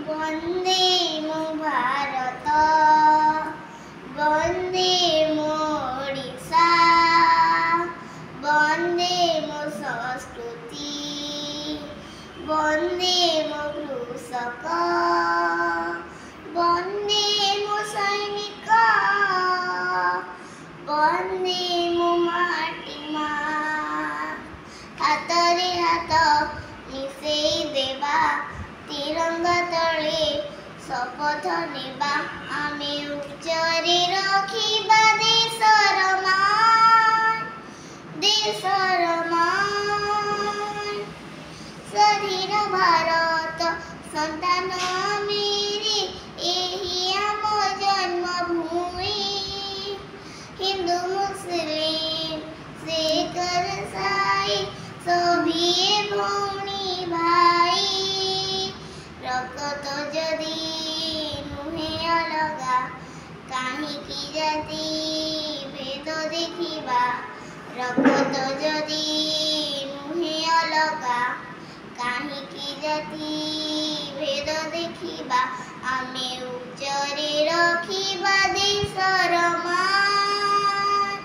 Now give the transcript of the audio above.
वंदे मो भारत वंदे मो ओडिशा वंदे मो संस्कृति वंदे मो कृषक वंदे मो सैनिक वंदे मो माटी माँ हाथरे हाथ मिसेई देवा तिरंगा तले शपथ नेबा आमे उच्चरे रखिबा देशर मान स्वाधीन भारत संतान मेरे एही आम जन्मभूमि हिंदू मुस्लिम सिख ईसाई सभी भौणी भाई रक्त जदि नुहे अलगा काहींकि जाति भेद देखिबा रक्त जदि नुहे अलगा काहींकि जाति भेद देखिबा आमे उच्चरे रखिबा देशर मान